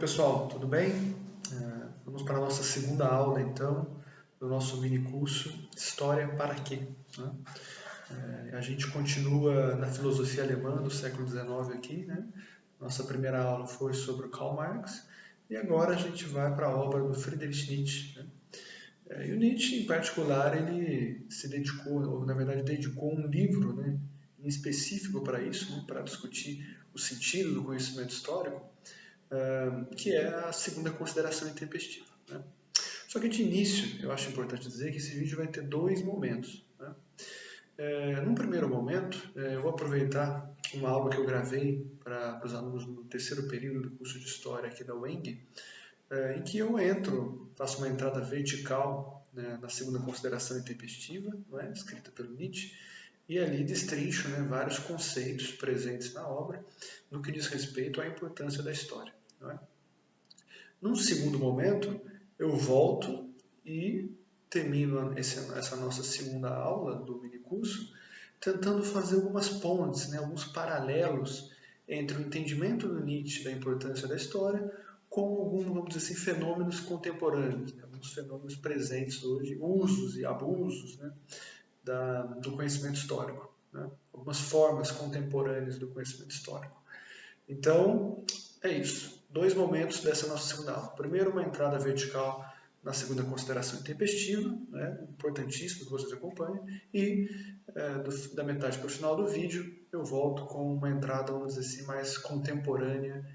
Oi pessoal, tudo bem? Vamos para a nossa segunda aula então, do nosso mini curso História para quê? Né? A gente continua na filosofia alemã do século XIX aqui, né? Nossa primeira aula foi sobre o Karl Marx e agora a gente vai para a obra do Friedrich Nietzsche. Né? E o Nietzsche, em particular, ele se dedicou, ou na verdade dedicou um livro, né, em específico para isso, né, para discutir o sentido do conhecimento histórico, que é a segunda consideração intempestiva. Né? Só que de início, eu acho importante dizer que esse vídeo vai ter dois momentos. Né? Num primeiro momento, eu vou aproveitar uma aula que eu gravei para os alunos no terceiro período do curso de História aqui da UENG, em que eu faço uma entrada vertical, né, na segunda consideração intempestiva, né, escrita pelo Nietzsche, e ali destrincho, né, vários conceitos presentes na obra no que diz respeito à importância da história. Não é? Num segundo momento, eu volto e termino essa nossa segunda aula do minicurso tentando fazer algumas pontes, né, alguns paralelos entre o entendimento do Nietzsche da importância da história com alguns, vamos dizer assim, fenômenos contemporâneos, né, alguns fenômenos presentes hoje, usos e abusos, né, do conhecimento histórico, né, algumas formas contemporâneas do conhecimento histórico. Então, é isso. Dois momentos dessa nossa segunda aula. Primeiro, uma entrada vertical na segunda consideração intempestiva, né, importantíssimo que vocês acompanhem, e da metade para o final do vídeo eu volto com uma entrada, vamos dizer assim, mais contemporânea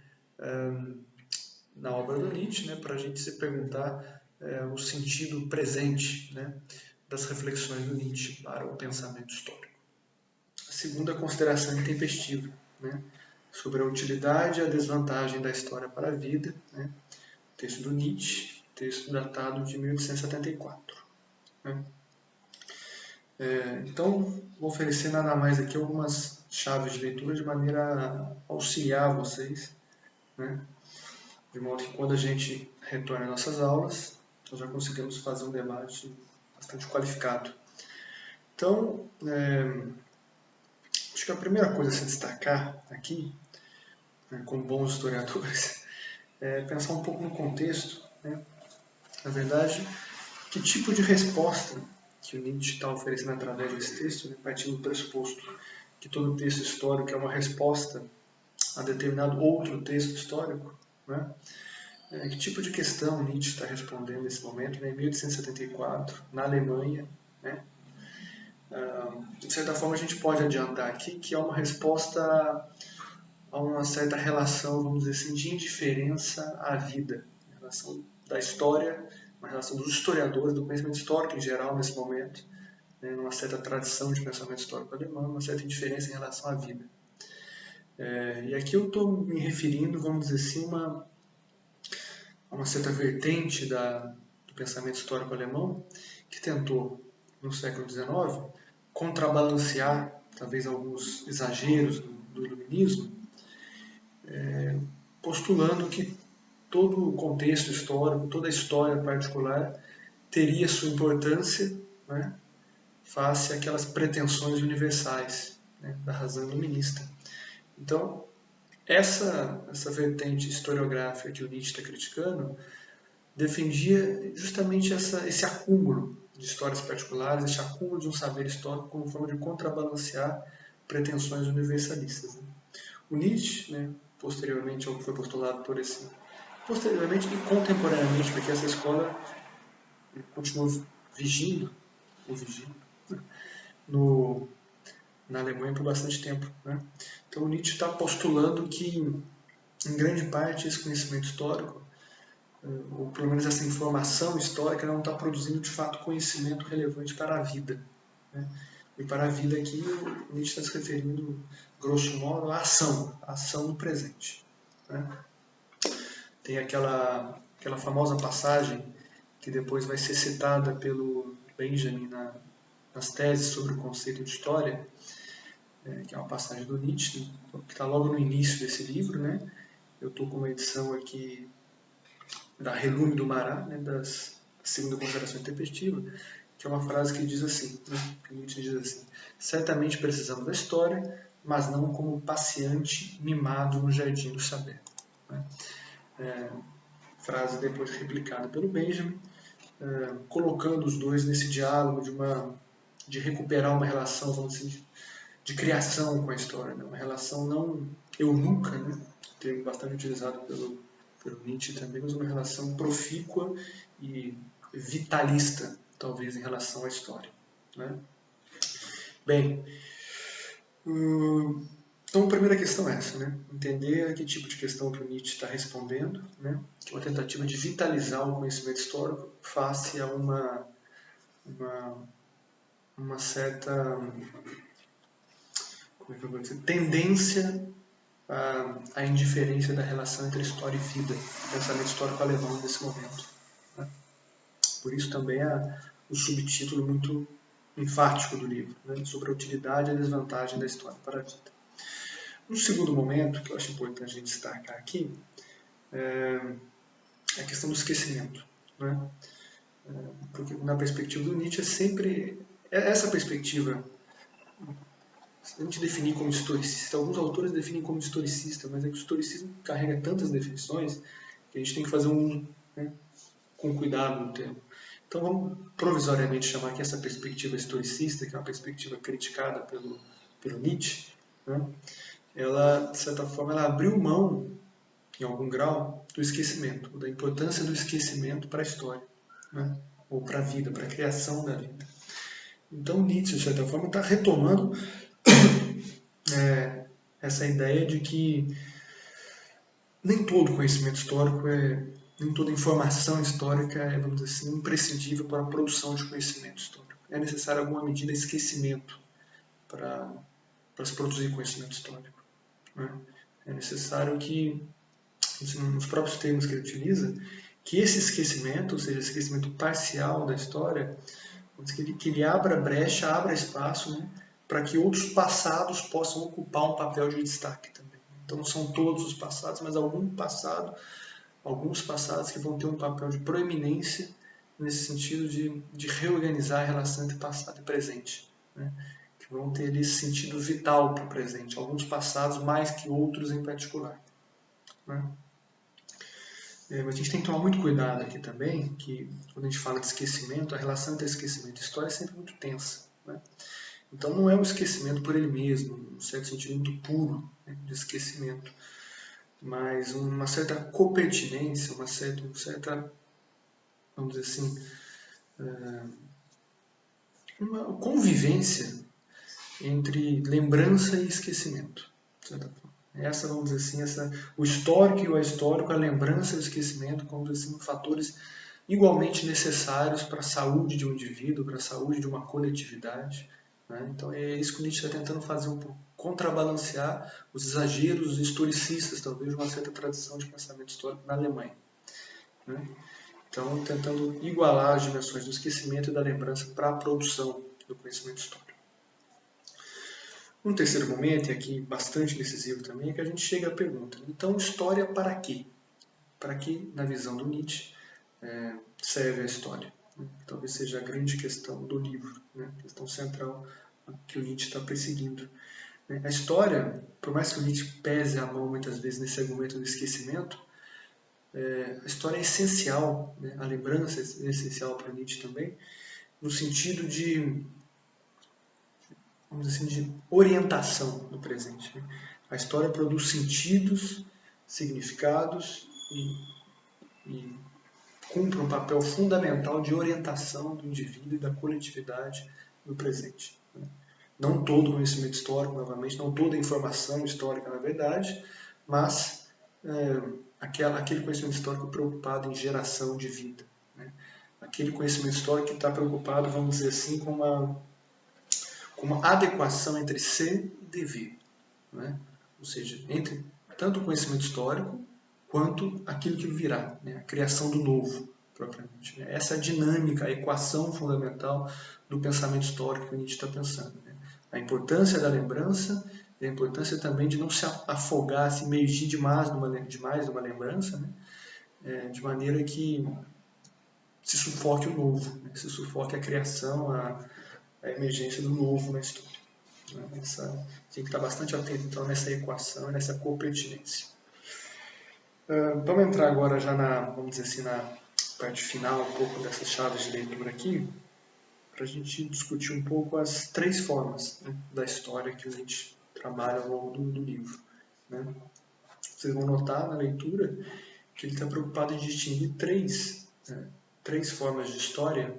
na obra do Nietzsche, né, para a gente se perguntar o sentido presente, né, das reflexões do Nietzsche para o pensamento histórico. A segunda consideração intempestiva, né, sobre a utilidade e a desvantagem da história para a vida, né? Texto do Nietzsche, texto datado de 1874. Né? Então, vou oferecer nada mais aqui algumas chaves de leitura de maneira a auxiliar vocês, né? De modo que quando a gente retorna às nossas aulas, nós já conseguimos fazer um debate bastante qualificado. Então, acho que a primeira coisa a se destacar aqui, né, como bons historiadores, é pensar um pouco no contexto, né? Na verdade, que tipo de resposta que o Nietzsche está oferecendo através desse texto, né? Partindo do pressuposto que todo texto histórico é uma resposta a determinado outro texto histórico, né? Que tipo de questão Nietzsche está respondendo nesse momento, né? Em 1874, na Alemanha, né? De certa forma, a gente pode adiantar aqui que é uma resposta a uma certa relação, vamos dizer assim, de indiferença à vida, em relação da história, uma relação dos historiadores, do conhecimento histórico em geral nesse momento, né, numa certa tradição de pensamento histórico alemão, uma certa indiferença em relação à vida. E aqui eu estou me referindo, vamos dizer assim, a uma certa vertente do pensamento histórico alemão que tentou, no século XIX, contrabalancear talvez alguns exageros do iluminismo, postulando que todo o contexto histórico, toda a história particular teria sua importância, né, face àquelas pretensões universais, né, da razão iluminista. Então, essa vertente historiográfica que o Nietzsche está criticando defendia justamente esse acúmulo de histórias particulares, esse acúmulo de um saber histórico como forma de contrabalancear pretensões universalistas. Né? O Nietzsche, né, posteriormente ao que foi postulado posteriormente e contemporaneamente, porque essa escola continuou vigindo na Alemanha por bastante tempo. Né? Então o Nietzsche está postulando que, em grande parte, esse conhecimento histórico, ou pelo menos essa informação histórica, não está produzindo de fato conhecimento relevante para a vida. Né? E para a vida aqui, o Nietzsche está se referindo, grosso modo, à ação no presente. Né? Tem aquela famosa passagem que depois vai ser citada pelo Benjamin nas teses sobre o conceito de história, que é uma passagem do Nietzsche, que está logo no início desse livro. Né? Eu estou com uma edição aqui da Relume do Mará, né, da segunda consideração intempestiva, que é uma frase que diz assim, né, que Nietzsche diz assim: certamente precisamos da história, mas não como passeante mimado no jardim do saber. Né? frase depois replicada pelo Benjamin, colocando os dois nesse diálogo de recuperar uma relação, vamos dizer, de criação com a história, né? Uma relação não eunuca, né? Termo bastante utilizado pelo Nietzsche também, mas uma relação profícua e vitalista, talvez, em relação à história, né? Bem, então a primeira questão é essa, né? Entender a que tipo de questão que o Nietzsche está respondendo, né? Que é uma tentativa de vitalizar o conhecimento histórico face a uma certa, como é que eu vou dizer, tendência à indiferença da relação entre história e vida, o pensamento histórico alemão nesse momento, né? Por isso também o subtítulo muito enfático do livro, né? Sobre a utilidade e a desvantagem da história para a vida. No segundo momento, que eu acho importante a gente destacar aqui, é a questão do esquecimento, né? Porque na perspectiva do Nietzsche é sempre essa perspectiva. Se a gente definir como historicista, alguns autores definem como historicista, mas é que o historicismo carrega tantas definições que a gente tem que fazer um uso, né, com cuidado no termo. Então vamos provisoriamente chamar aqui essa perspectiva historicista, que é uma perspectiva criticada pelo Nietzsche, né? Ela, de certa forma, ela abriu mão, em algum grau, do esquecimento, da importância do esquecimento para a história, né? Ou para a vida, para a criação da vida. Então Nietzsche, de certa forma, está retomando essa ideia de que nem todo conhecimento histórico nem toda informação histórica é, vamos dizer assim, imprescindível para a produção de conhecimento histórico. É necessário, em alguma medida, esquecimento para se produzir conhecimento histórico, né? É necessário que, nos próprios termos que ele utiliza, que esse esquecimento, ou seja, esse esquecimento parcial da história, que ele abra brecha, abra espaço, né, para que outros passados possam ocupar um papel de destaque também. Então não são todos os passados, mas alguns passados que vão ter um papel de proeminência nesse sentido de reorganizar a relação entre passado e presente, né, que vão ter esse sentido vital para o presente, alguns passados mais que outros em particular, né. Mas a gente tem que tomar muito cuidado aqui também, que quando a gente fala de esquecimento, a relação entre esquecimento e história é sempre muito tensa, né? Então não é um esquecimento por ele mesmo, um certo sentido muito puro, né, de esquecimento, mas uma certa copertinência, uma certa, vamos dizer assim, uma convivência entre lembrança e esquecimento, de certa forma. Essa, vamos dizer assim, o histórico e o ahistórico, a lembrança e o esquecimento, como assim, fatores igualmente necessários para a saúde de um indivíduo, para a saúde de uma coletividade, né? Então é isso que o Nietzsche está tentando fazer um pouco, contrabalancear os exageros historicistas, talvez, de uma certa tradição de pensamento histórico na Alemanha, né? Então, tentando igualar as dimensões do esquecimento e da lembrança para a produção do conhecimento histórico. Um terceiro momento, e aqui bastante decisivo também, é que a gente chega à pergunta: então, história para quê? Para que, na visão do Nietzsche, serve a história? Talvez seja a grande questão do livro, né? A questão central que o Nietzsche está perseguindo. A história, por mais que o Nietzsche pese a mão muitas vezes nesse argumento do esquecimento, a história é essencial, né? A lembrança é essencial para Nietzsche também, no sentido de, vamos dizer assim, de orientação do presente, né? A história produz sentidos, significados e cumpre um papel fundamental de orientação do indivíduo e da coletividade no presente, né? Não todo conhecimento histórico, novamente, não toda informação histórica, na verdade, mas aquele conhecimento histórico preocupado em geração de vida, né? Aquele conhecimento histórico que está preocupado, vamos dizer assim, com uma adequação entre ser e dever, né? Ou seja, entre tanto o conhecimento histórico quanto aquilo que virá, né? A criação do novo, propriamente, né? Essa é a dinâmica, a equação fundamental do pensamento histórico que o Nietzsche está pensando, né? A importância da lembrança e a importância também de não se afogar, se imergir demais numa lembrança, né? De maneira que se sufoque o novo, né? Se sufoque a criação, a emergência do novo na história, né? Tem que estar bastante atento então nessa equação, nessa copertinência. Vamos entrar agora já vamos dizer assim, na parte final um pouco dessas chaves de leitura aqui, para a gente discutir um pouco as três formas, né, da história que a gente trabalha ao longo do livro. Né? Vocês vão notar na leitura que ele está preocupado em distinguir três formas de história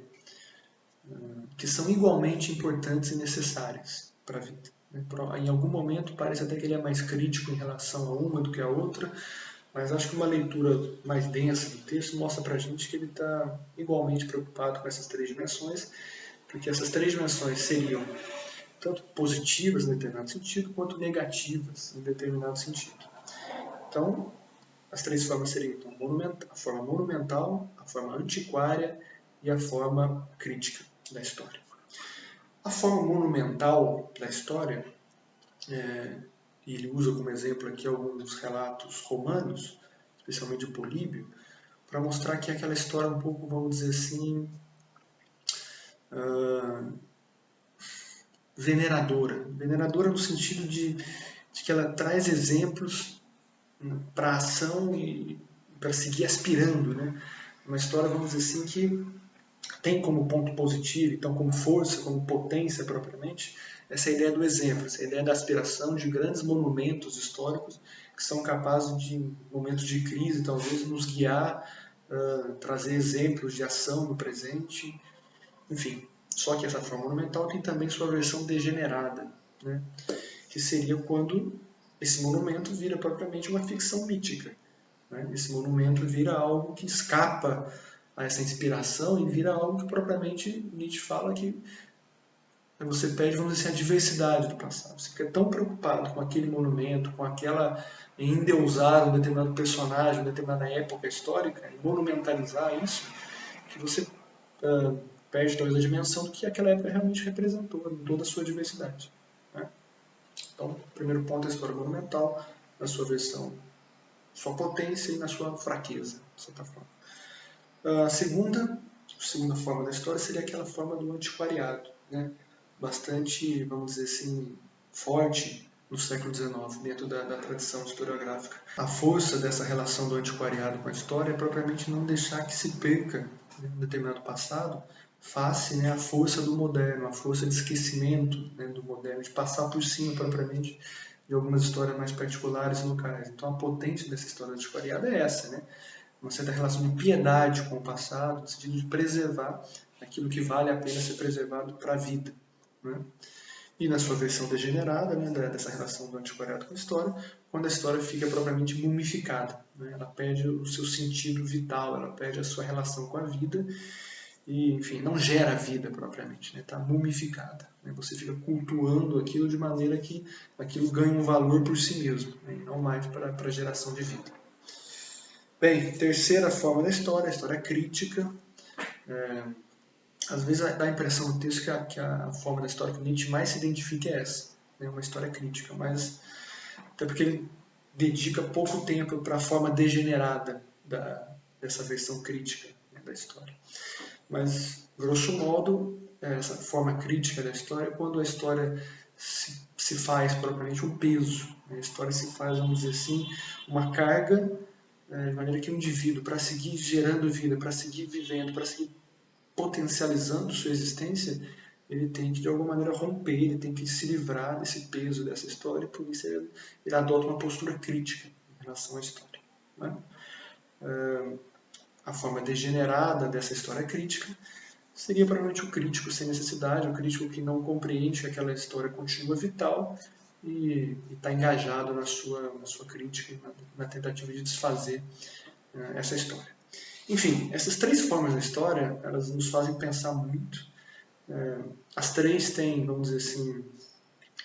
que são igualmente importantes e necessárias para a vida. Em algum momento parece até que ele é mais crítico em relação a uma do que a outra, mas acho que uma leitura mais densa do texto mostra para a gente que ele está igualmente preocupado com essas três dimensões, porque essas três dimensões seriam tanto positivas em determinado sentido, quanto negativas em determinado sentido. Então, as três formas seriam então, a forma monumental, a forma antiquária e a forma crítica da história. A forma monumental da história, e ele usa como exemplo aqui alguns relatos romanos, especialmente de Políbio, para mostrar que é aquela história um pouco, vamos dizer assim, veneradora no sentido de que ela traz exemplos para ação e para seguir aspirando, né? Uma história, vamos dizer assim, que tem como ponto positivo, então como força, como potência propriamente, essa ideia do exemplo, essa ideia da aspiração de grandes monumentos históricos que são capazes de, em momentos de crise, talvez, nos guiar, trazer exemplos de ação no presente, enfim. Só que essa forma monumental tem também sua versão degenerada, né? Que seria quando esse monumento vira propriamente uma ficção mítica. Né? Esse monumento vira algo que escapa a essa inspiração e vira algo que propriamente Nietzsche fala que você perde, vamos dizer assim, a diversidade do passado. Você fica tão preocupado com aquele monumento, com aquela em endeusar um determinado personagem, uma determinada época histórica, em monumentalizar isso, que você perde talvez a dimensão do que aquela época realmente representou, em toda a sua diversidade. Né? Então, o primeiro ponto é a história monumental, na sua versão, sua potência e na sua fraqueza, de certa forma. A segunda forma da história seria aquela forma do antiquariado, né? Bastante, vamos dizer assim, forte no século XIX, dentro da tradição historiográfica. A força dessa relação do antiquariado com a história é propriamente não deixar que se perca um determinado passado face, né, a força do moderno, a força de esquecimento, né, do moderno, de passar por cima propriamente de algumas histórias mais particulares e locais. Então a potência dessa história antiquariada é essa, né? Uma certa relação de piedade com o passado, no sentido de preservar aquilo que vale a pena ser preservado para a vida. Né? E na sua versão degenerada, né, dessa relação do antiquariado com a história, quando a história fica propriamente mumificada. Né? Ela perde o seu sentido vital, ela perde a sua relação com a vida e, enfim, não gera vida propriamente, está mumificada. Né? Você fica cultuando aquilo de maneira que aquilo ganha um valor por si mesmo, né? E não mais para a geração de vida. Bem, terceira forma da história, a história crítica. Às vezes dá a impressão no texto que a forma da história que Nietzsche mais se identifica é essa, né? Uma história crítica, mas até porque ele dedica pouco tempo para a forma degenerada dessa versão crítica, né, da história. Mas, grosso modo, essa forma crítica da história é quando a história se faz propriamente um peso. Né? A história se faz, vamos dizer assim, uma carga, de maneira que o indivíduo, para seguir gerando vida, para seguir vivendo, para seguir potencializando sua existência, ele tem que de alguma maneira romper, ele tem que se livrar desse peso dessa história, e por isso ele adota uma postura crítica em relação à história. Né? A forma degenerada dessa história crítica seria provavelmente o crítico sem necessidade, o crítico que não compreende que aquela história continua vital e está engajado na sua crítica, na tentativa de desfazer essa história. Enfim, essas três formas da história, elas nos fazem pensar muito. As três têm, vamos dizer assim,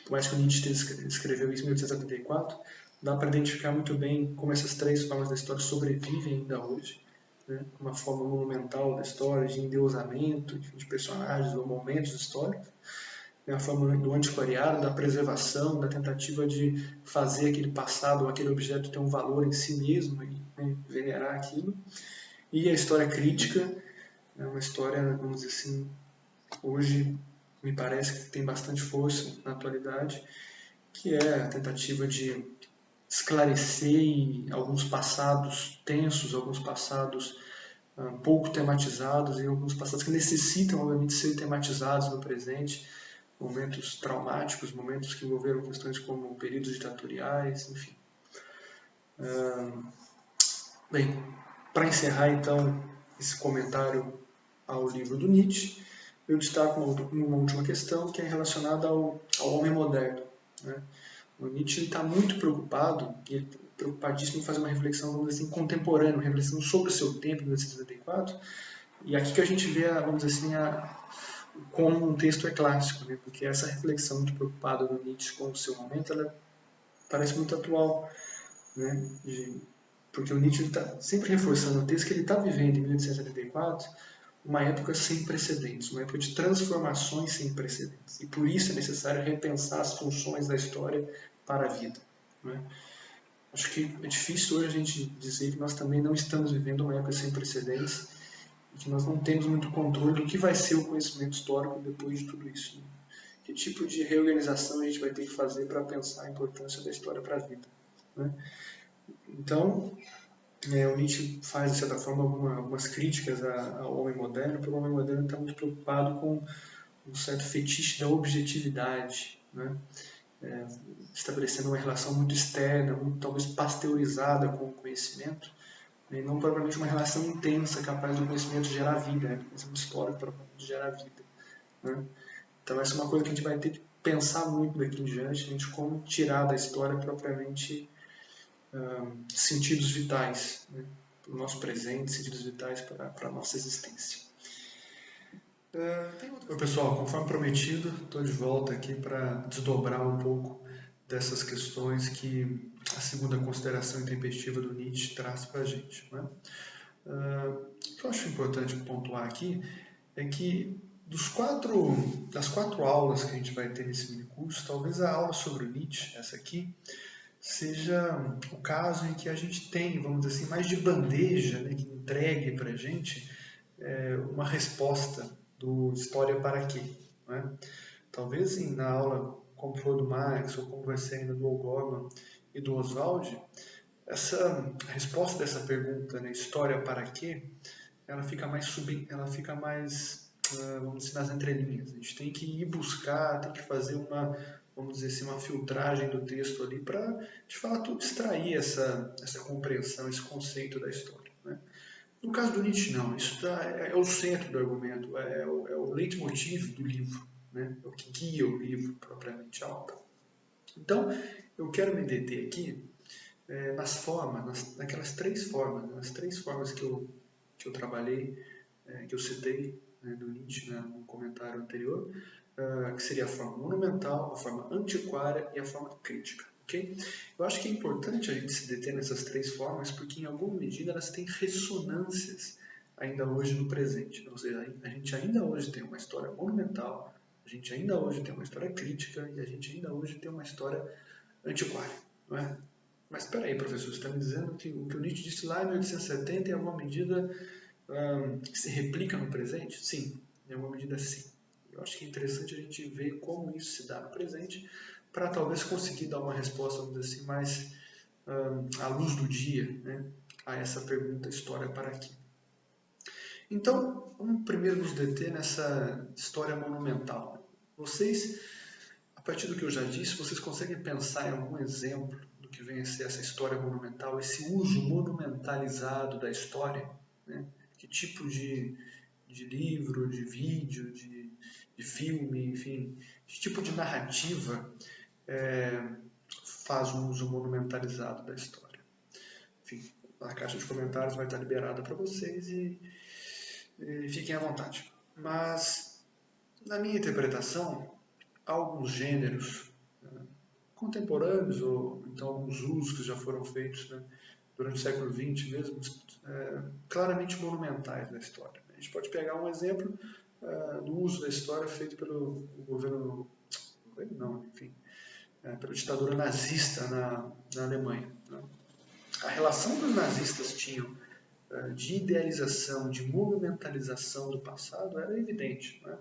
por mais que o Nietzsche escreveu isso em 1874, dá para identificar muito bem como essas três formas da história sobrevivem ainda hoje. Né? Uma forma monumental da história, de endeusamento, de personagens ou momentos históricos. A forma do antiquariado, da preservação, da tentativa de fazer aquele passado, aquele objeto ter um valor em si mesmo e, né, venerar aquilo. E a história crítica é uma história, vamos dizer assim, hoje me parece que tem bastante força na atualidade, que é a tentativa de esclarecer alguns passados tensos, alguns passados pouco tematizados e alguns passados que necessitam, obviamente, ser tematizados no presente, momentos traumáticos, momentos que envolveram questões como períodos ditatoriais, enfim. Bem, para encerrar então esse comentário ao livro do Nietzsche, eu destaco uma última questão que é relacionada ao homem moderno, né? O Nietzsche está muito preocupado, e ele preocupadíssimo em fazer uma reflexão, vamos dizer assim, contemporânea, uma reflexão sobre o seu tempo, em 1974, e aqui que a gente vê, vamos dizer assim, como um texto é clássico, né? Porque essa reflexão muito preocupada do Nietzsche com o seu momento, ela parece muito atual, né? Porque o Nietzsche está sempre reforçando o texto que ele está vivendo em 1874, uma época sem precedentes, uma época de transformações sem precedentes. E por isso é necessário repensar as funções da história para a vida, né? Acho que é difícil hoje a gente dizer que nós também não estamos vivendo uma época sem precedentes e que nós não temos muito controle do que vai ser o conhecimento histórico depois de tudo isso, né? Que tipo de reorganização a gente vai ter que fazer para pensar a importância da história para a vida, né? Então, o Nietzsche faz, de certa forma, algumas críticas ao homem moderno, porque o homem moderno está muito preocupado com um certo fetiche da objetividade, né? Estabelecendo uma relação muito externa, muito, talvez pasteurizada com o conhecimento, e não propriamente uma relação intensa capaz do conhecimento gerar vida, né? Do conhecimento histórico propriamente gerar vida, né? Então essa é uma coisa que a gente vai ter que pensar muito daqui em diante, a gente como tirar da história propriamente sentidos vitais, né, para o nosso presente, sentidos vitais para a nossa existência. Oi, pessoal, conforme prometido, estou de volta aqui para desdobrar um pouco dessas questões que a segunda consideração intempestiva do Nietzsche traz para a gente, né? O que eu acho importante pontuar aqui é que das quatro aulas que a gente vai ter nesse minicurso, talvez a aula sobre o Nietzsche, essa aqui, seja o caso em que a gente tem, vamos dizer assim, mais de bandeja, né, que entregue para a gente uma resposta do História para quê, né? Talvez na aula como foi do Marx ou como vai ser ainda do O'Gorman e do Oswald, essa resposta dessa pergunta, né, História para quê, ela fica mais vamos dizer, nas entrelinhas. A gente tem que ir buscar, tem que fazer vamos dizer assim, uma filtragem do texto ali para, de fato, extrair essa compreensão, esse conceito da história, né? No caso do Nietzsche, não. Isso é o centro do argumento, é o leitmotiv do livro, né? É o que guia o livro, propriamente a obra. Então, eu quero me deter aqui nas formas, naquelas três formas, nas três formas que eu trabalhei, que eu citei, né, do Nietzsche, né, no comentário anterior, que seria a forma monumental, a forma antiquária e a forma crítica. Okay? Eu acho que é importante a gente se deter nessas três formas porque, em alguma medida, elas têm ressonâncias ainda hoje no presente. Ou seja, a gente ainda hoje tem uma história monumental, a gente ainda hoje tem uma história crítica e a gente ainda hoje tem uma história antiquária, não é? Mas espera aí, professor, você está me dizendo que o que o Nietzsche disse lá em 1870, em alguma medida, se replica no presente? Sim, em alguma medida sim. Eu acho que é interessante a gente ver como isso se dá no presente, para talvez conseguir dar uma resposta, vamos dizer assim, mais à luz do dia, né, a essa pergunta, história para quê? Então, vamos primeiro nos deter nessa história monumental. Vocês, a partir do que eu já disse, vocês conseguem pensar em algum exemplo do que vem a ser essa história monumental, esse uso monumentalizado da história, né? Que tipo de livro, de vídeo, de filme, enfim, que tipo de narrativa faz um uso monumentalizado da história? Enfim, a caixa de comentários vai estar liberada para vocês e fiquem à vontade. Mas, na minha interpretação, há alguns gêneros contemporâneos, ou então alguns usos que já foram feitos, né, durante o século XX mesmo, claramente monumentais da história. A gente pode pegar um exemplo do uso da história feito pelo governo não, enfim, pela ditadura nazista na Alemanha, né? A relação que os nazistas tinham de idealização, de monumentalização do passado era evidente, né?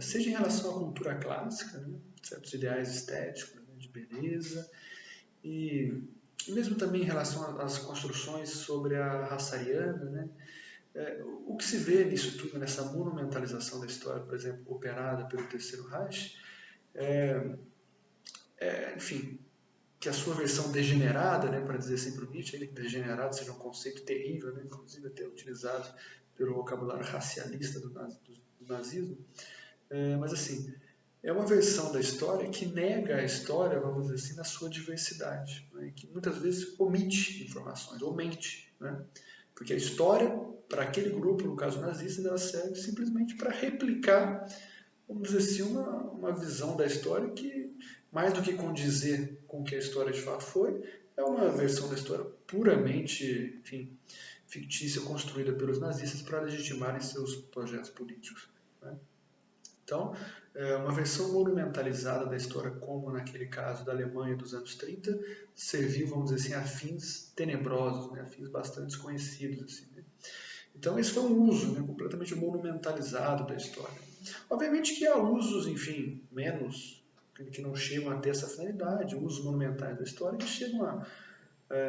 Seja em relação à cultura clássica, né, certos ideais estéticos, né, de beleza, e mesmo também em relação às construções sobre a raça ariana, né? O que se vê nisso tudo, nessa monumentalização da história, por exemplo, operada pelo Terceiro Reich, enfim, que a sua versão degenerada, né, para dizer assim para o Nietzsche, ele que degenerado seja um conceito terrível, né, inclusive até utilizado pelo vocabulário racialista do nazismo, mas assim, é uma versão da história que nega a história, vamos dizer assim, na sua diversidade, né, que muitas vezes omite informações, ou mente, né, porque a história, para aquele grupo, no caso nazista, ela serve simplesmente para replicar, vamos dizer assim, uma visão da história que, mais do que condizer com o que a história de fato foi, é uma versão da história puramente, enfim, fictícia, construída pelos nazistas para legitimarem seus projetos políticos, né? Então, uma versão monumentalizada da história, como naquele caso da Alemanha dos anos 30, serviu, vamos dizer assim, a fins tenebrosos, né, a fins bastante desconhecidos. Assim, né? Então, esse foi um uso, né, completamente monumentalizado da história. Obviamente que há usos, enfim, menos, que não chegam a ter essa finalidade, usos monumentais da história que chegam a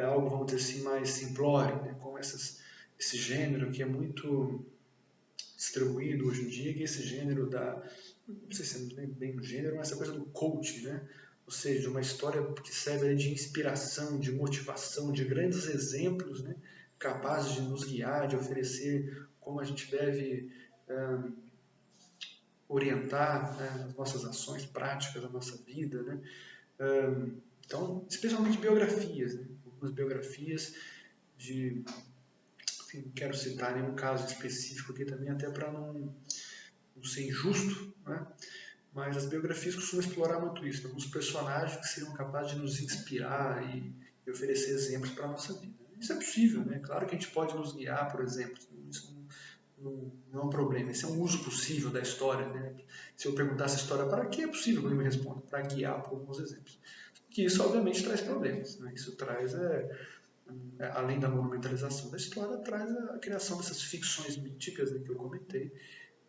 algo, vamos dizer assim, mais simplório, né, como esse gênero que é muito distribuído hoje em dia, que é esse gênero não sei se é bem um gênero, mas essa coisa do coaching, né? Ou seja, uma história que serve de inspiração, de motivação, de grandes exemplos, né? Capazes de nos guiar, de oferecer como a gente deve orientar, né, as nossas ações práticas, a nossa vida, né? Então, especialmente biografias, né? Algumas biografias de, enfim, não quero citar nenhum caso específico aqui também, até para não ser injusto, né? Mas as biografias costumam explorar muito isso, alguns personagens que seriam capazes de nos inspirar e oferecer exemplos para a nossa vida. Isso é possível, né? Claro que a gente pode nos guiar por exemplos, isso não é um problema, esse é um uso possível da história, né? Se eu perguntasse a história para que, é possível que ele me responda, para guiar por alguns exemplos. Que isso obviamente traz problemas, né? Isso traz, além da monumentalização da história, traz a criação dessas ficções míticas, né, que eu comentei,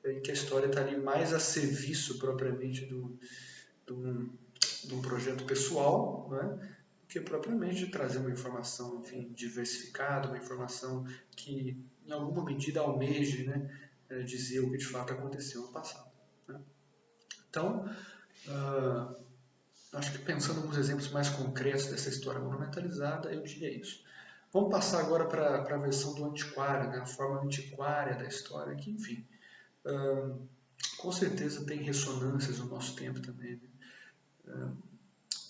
em que a história está ali mais a serviço propriamente de um projeto pessoal, né, do que propriamente de trazer uma informação, enfim, diversificada, uma informação que em alguma medida almeje, né, dizer o que de fato aconteceu no passado, né? Então, acho que pensando em alguns exemplos mais concretos dessa história monumentalizada, eu diria isso. Vamos passar agora para a versão do antiquário, né, a forma antiquária da história, que, enfim, com certeza tem ressonâncias no nosso tempo também, né?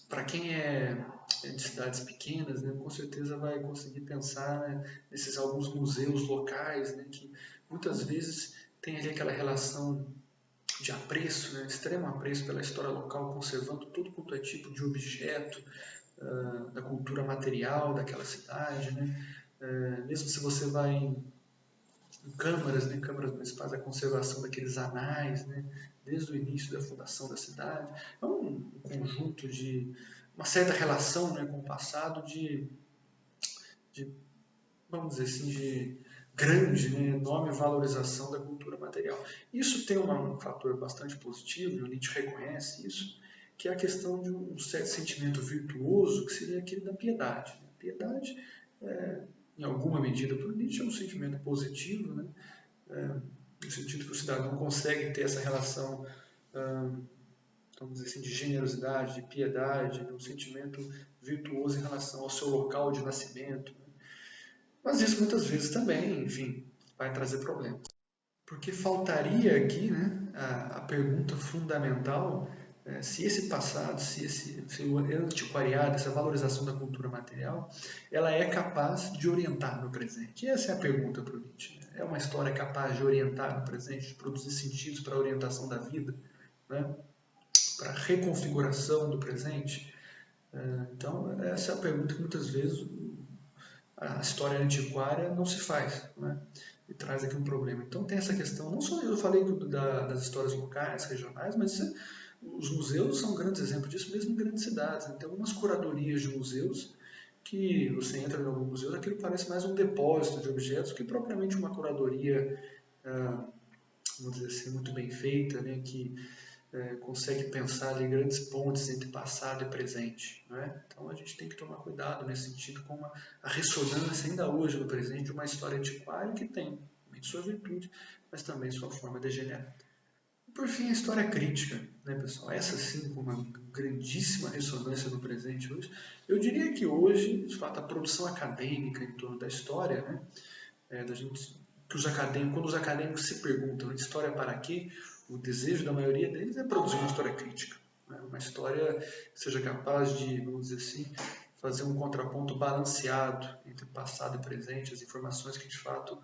Para quem é de cidades pequenas, né, com certeza vai conseguir pensar, né, nesses alguns museus locais, né, que muitas vezes tem ali aquela relação de apreço, né, extremo apreço pela história local, conservando todo quanto é tipo de objeto da cultura material daquela cidade, né? Mesmo se você vai em câmaras, né, câmaras municipais, a conservação daqueles anais, né, desde o início da fundação da cidade. É um conjunto de uma certa relação, né, com o passado de vamos dizer assim, de grande, né, enorme valorização da cultura material. Isso tem um fator bastante positivo, e o Nietzsche reconhece isso, que é a questão de um certo sentimento virtuoso, que seria aquele da piedade. A piedade, em alguma medida, para o Nietzsche é um sentimento positivo, né, no sentido que o cidadão consegue ter essa relação, vamos dizer assim, de generosidade, de piedade, um sentimento virtuoso em relação ao seu local de nascimento. Mas isso muitas vezes também, enfim, vai trazer problemas. Porque faltaria aqui, né, a pergunta fundamental, se esse passado, se o antiquariado, essa valorização da cultura material, ela é capaz de orientar no presente. E essa é a pergunta para o Nietzsche. Né? É uma história capaz de orientar no presente, de produzir sentidos para a orientação da vida, né? Para a reconfiguração do presente? Então, essa é a pergunta que muitas vezes a história antiquária não se faz, né? E traz aqui um problema. Então tem essa questão, não só eu falei das histórias locais, regionais, mas os museus são grandes exemplos disso, mesmo em grandes cidades. Né? Tem algumas curadorias de museus que você entra em algum museu, aquilo parece mais um depósito de objetos que propriamente uma curadoria, vamos dizer assim, muito bem feita, né? Que consegue pensar ali grandes pontes entre passado e presente, não é? Então a gente tem que tomar cuidado nesse sentido com a ressonância ainda hoje no presente de uma história antiquária que tem sua virtude, mas também sua forma degenerada. E por fim, a história crítica, né, pessoal? Essa sim, com uma grandíssima ressonância no presente hoje. Eu diria que hoje, de fato, a produção acadêmica em torno da história, né, da gente, que os acadêmicos, quando os acadêmicos se perguntam história para quê, o desejo da maioria deles é produzir uma história crítica, né? Uma história que seja capaz de, vamos dizer assim, fazer um contraponto balanceado entre passado e presente, as informações que de fato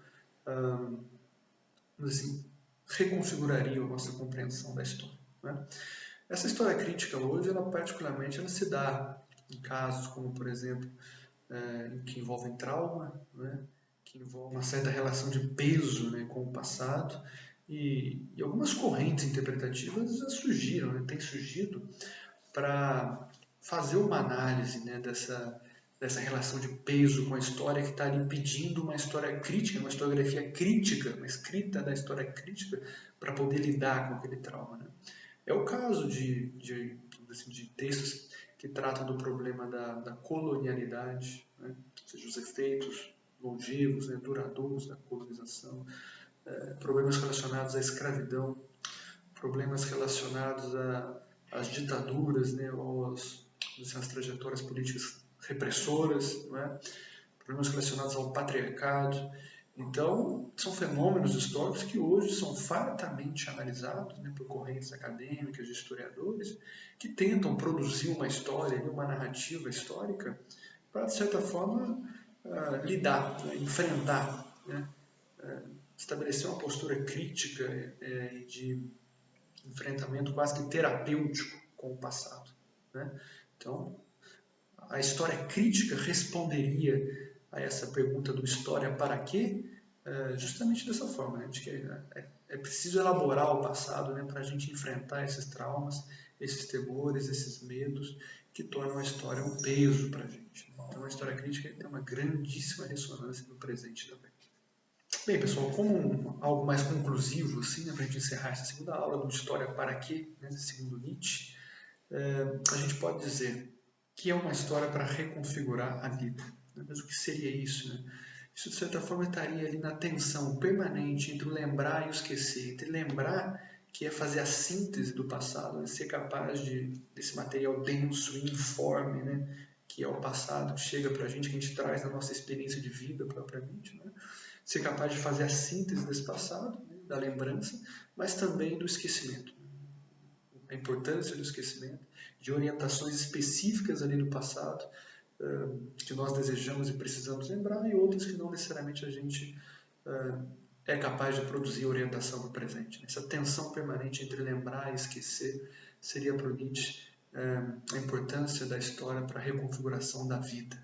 assim, reconfigurariam a nossa compreensão da história, né? Essa história crítica hoje, particularmente, ela se dá em casos como, por exemplo, que envolvem trauma, né? Que envolve uma certa relação de peso, né, com o passado, e algumas correntes interpretativas surgiram, né, têm surgido para fazer uma análise, né, dessa relação de peso com a história que está ali pedindo uma história crítica, uma historiografia crítica, uma escrita da história crítica para poder lidar com aquele trauma, né? É o caso de textos que tratam do problema da colonialidade, né? Ou seja, os efeitos longevos, né, duradouros da colonização, problemas relacionados à escravidão, problemas relacionados às ditaduras, né, ou às trajetórias políticas repressoras, né, problemas relacionados ao patriarcado. Então, são fenômenos históricos que hoje são fartamente analisados, né, por correntes acadêmicas, de historiadores, que tentam produzir uma história, uma narrativa histórica, para, de certa forma, lidar, né, enfrentar, né, estabelecer uma postura crítica de enfrentamento quase que terapêutico com o passado, né? Então, a história crítica responderia a essa pergunta do história para quê? Justamente dessa forma, né? De que é preciso elaborar o passado, né, para a gente enfrentar esses traumas, esses temores, esses medos que tornam a história um peso para a gente. Então, a história crítica tem uma grandíssima ressonância no presente também. Bem, pessoal, como algo mais conclusivo, assim, né, para a gente encerrar essa segunda aula do História para quê, né, segundo Nietzsche, a gente pode dizer que é uma história para reconfigurar a vida. Né? Mas o que seria isso? Né? Isso, de certa forma, estaria ali na tensão permanente entre o lembrar e o esquecer, entre lembrar, que é fazer a síntese do passado, né? Ser capaz desse material denso e informe, né? Que é o passado, que chega para a gente, que a gente traz na nossa experiência de vida propriamente, né? Ser capaz de fazer a síntese desse passado, né, da lembrança, mas também do esquecimento. A importância do esquecimento, de orientações específicas ali do passado, que nós desejamos e precisamos lembrar, e outras que não necessariamente a gente é capaz de produzir orientação no presente. Essa tensão permanente entre lembrar e esquecer seria para o Nietzsche a importância da história para a reconfiguração da vida.